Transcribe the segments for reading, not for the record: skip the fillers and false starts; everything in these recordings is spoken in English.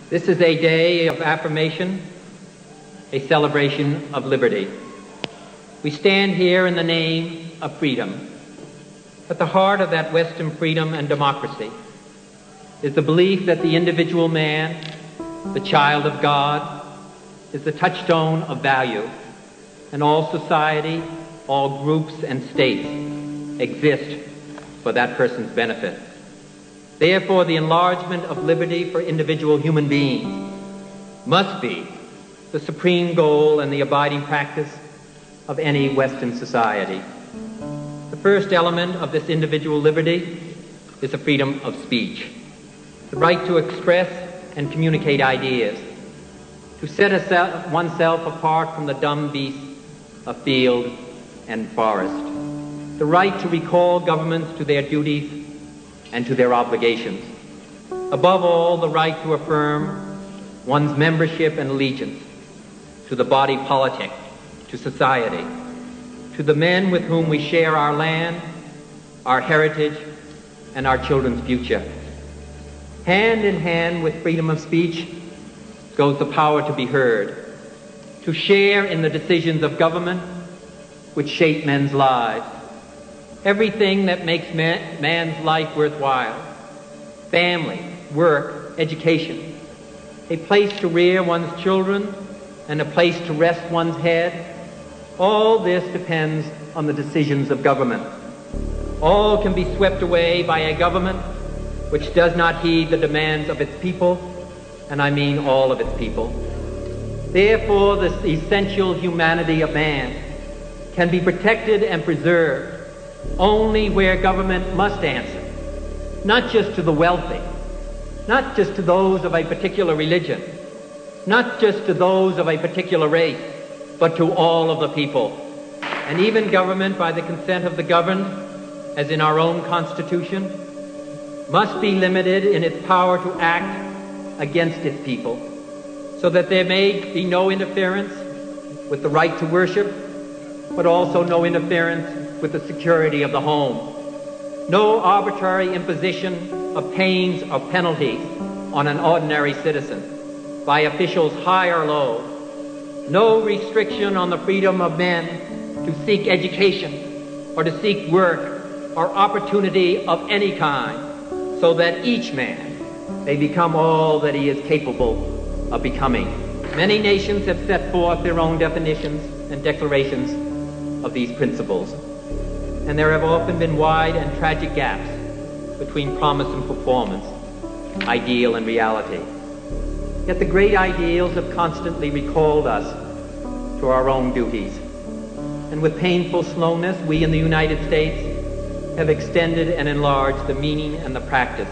This is a day of affirmation, a celebration of liberty. We stand here in the name of freedom. At the heart of that Western freedom and democracy is the belief that the individual man, the child of God, is the touchstone of value, and all society, all groups and states exist for that person's benefit. Therefore, the enlargement of liberty for individual human beings must be the supreme goal and the abiding practice of any Western society. The first element of this individual liberty is the freedom of speech, the right to express and communicate ideas, to set oneself apart from the dumb beasts of field and forest, the right to recall governments to their duties and to their obligations. Above all, the right to affirm one's membership and allegiance to the body politic, to society, to the men with whom we share our land, our heritage, and our children's future. Hand in hand with freedom of speech goes the power to be heard, to share in the decisions of government which shape men's lives. Everything that makes man's life worthwhile: family, work, education, a place to rear one's children, and a place to rest one's head. All this depends on the decisions of government. All can be swept away by a government which does not heed the demands of its people, and I mean all of its people. Therefore, this essential humanity of man can be protected and preserved only where government must answer, not just to the wealthy, not just to those of a particular religion, not just to those of a particular race, but to all of the people. And even government, by the consent of the governed, as in our own Constitution, must be limited in its power to act against its people, so that there may be no interference with the right to worship, but also no interference with the security of the home. No arbitrary imposition of pains or penalties on an ordinary citizen by officials high or low. No restriction on the freedom of men to seek education or to seek work or opportunity of any kind, so that each man may become all that he is capable of becoming. Many nations have set forth their own definitions and declarations of these principles, and there have often been wide and tragic gaps between promise and performance, ideal and reality. Yet the great ideals have constantly recalled us to our own duties, and with painful slowness, we in the United States have extended and enlarged the meaning and the practice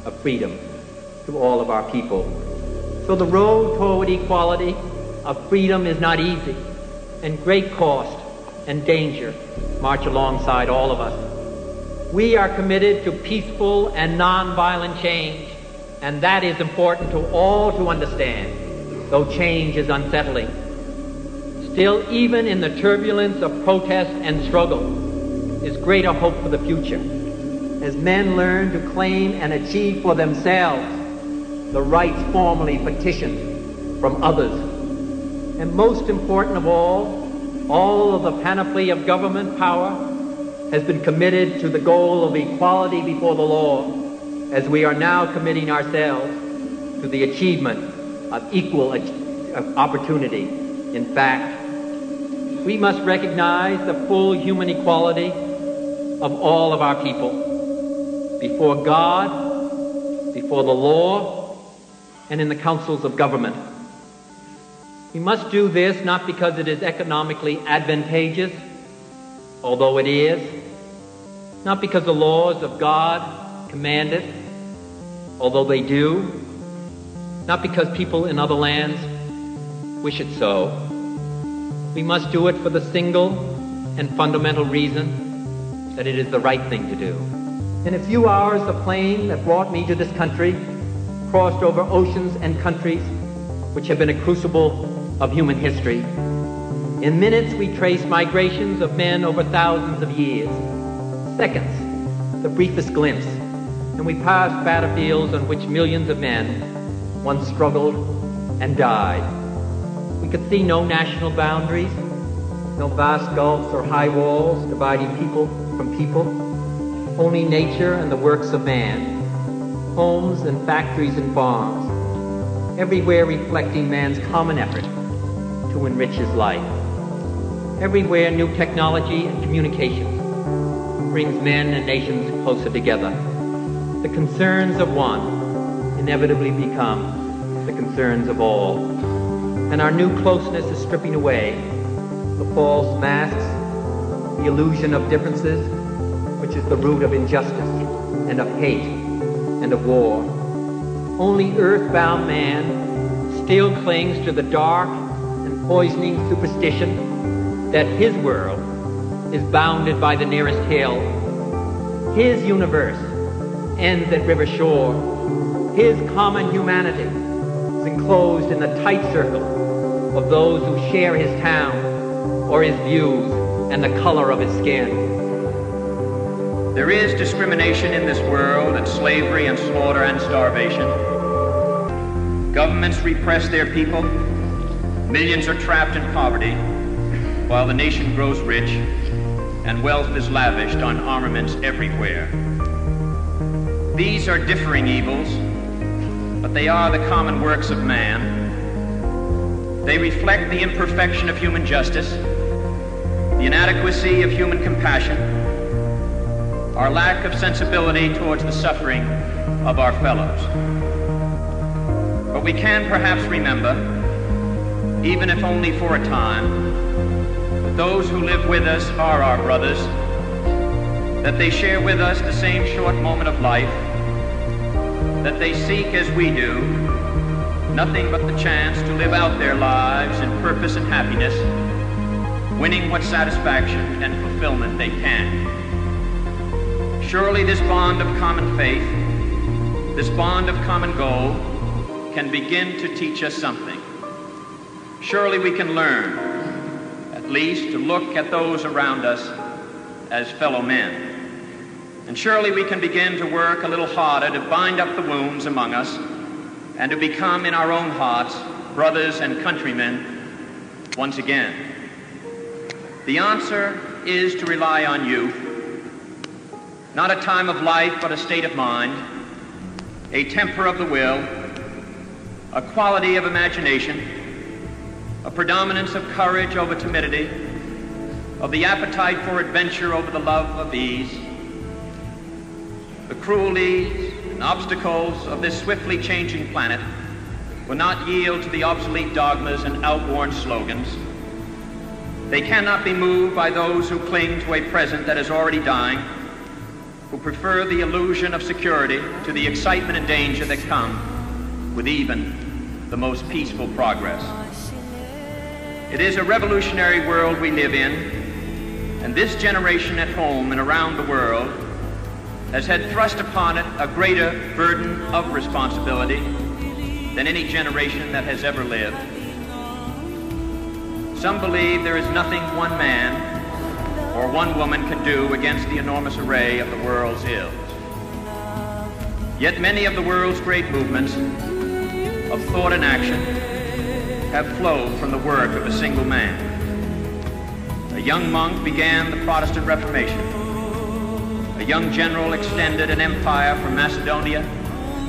of freedom to all of our people. So the road toward equality of freedom is not easy, and great cost and danger march alongside all of us. We are committed to peaceful and non-violent change, and that is important to all to understand, though change is unsettling. Still, even in the turbulence of protest and struggle, is greater hope for the future, as men learn to claim and achieve for themselves the rights formerly petitioned from others. And most important of all of the panoply of government power has been committed to the goal of equality before the law, as we are now committing ourselves to the achievement of equal opportunity. In fact, we must recognize the full human equality of all of our people before God, before the law, and in the councils of government. We must do this not because it is economically advantageous, although it is, not because the laws of God command it, although they do, not because people in other lands wish it so. We must do it for the single and fundamental reason that it is the right thing to do. In a few hours, the plane that brought me to this country crossed over oceans and countries which have been a crucible of human history. In minutes, we trace migrations of men over thousands of years. Seconds, the briefest glimpse, and we pass battlefields on which millions of men one struggled and died. We could see no national boundaries, no vast gulfs or high walls dividing people from people, only nature and the works of man, homes and factories and farms, everywhere reflecting man's common effort to enrich his life. Everywhere new technology and communications brings men and nations closer together. The concerns of one inevitably become the concerns of all. And our new closeness is stripping away the false masks, the illusion of differences, which is the root of injustice and of hate and of war. Only earthbound man still clings to the dark and poisoning superstition that his world is bounded by the nearest hill. His universe ends at river shore. His common humanity is enclosed in the tight circle of those who share his town or his views and the color of his skin. There is discrimination in this world, and slavery and slaughter and starvation. Governments repress their people. Millions are trapped in poverty, while the nation grows rich and wealth is lavished on armaments everywhere. These are differing evils, but they are the common works of man. They reflect the imperfection of human justice, the inadequacy of human compassion, our lack of sensibility towards the suffering of our fellows. But we can perhaps remember, even if only for a time, that those who live with us are our brothers, that they share with us the same short moment of life, that they seek, as we do, nothing but the chance to live out their lives in purpose and happiness, winning what satisfaction and fulfillment they can. Surely this bond of common faith, this bond of common goal, can begin to teach us something. Surely we can learn, at least, to look at those around us as fellow men. And surely we can begin to work a little harder to bind up the wounds among us and to become in our own hearts brothers and countrymen once again. The answer is to rely on youth, not a time of life but a state of mind, a temper of the will, a quality of imagination, a predominance of courage over timidity, of the appetite for adventure over the love of ease. The cruelties and obstacles of this swiftly changing planet will not yield to the obsolete dogmas and outworn slogans. They cannot be moved by those who cling to a present that is already dying, who prefer the illusion of security to the excitement and danger that come with even the most peaceful progress. It is a revolutionary world we live in, and this generation at home and around the world has had thrust upon it a greater burden of responsibility than any generation that has ever lived. Some believe there is nothing one man or one woman can do against the enormous array of the world's ills. Yet many of the world's great movements of thought and action have flowed from the work of a single man. A young monk began the Protestant Reformation. A young general extended an empire from Macedonia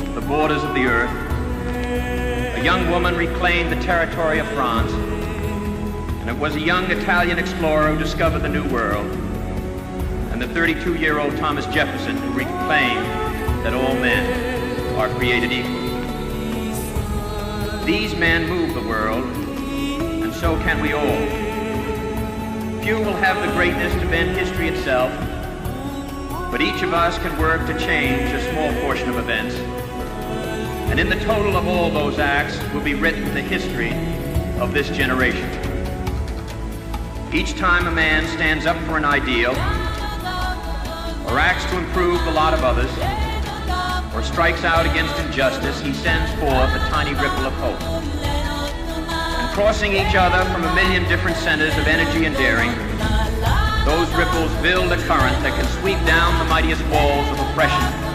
to the borders of the earth. A young woman reclaimed the territory of France. And it was a young Italian explorer who discovered the New World. And the 32-year-old Thomas Jefferson who reclaimed that all men are created equal. These men move the world, and so can we all. Few will have the greatness to bend history itself, but each of us can work to change a small portion of events. And in the total of all those acts will be written the history of this generation. Each time a man stands up for an ideal, or acts to improve the lot of others, or strikes out against injustice, he sends forth a tiny ripple of hope. And crossing each other from a million different centers of energy and daring, those ripples build a current that can sweep down the mightiest walls of oppression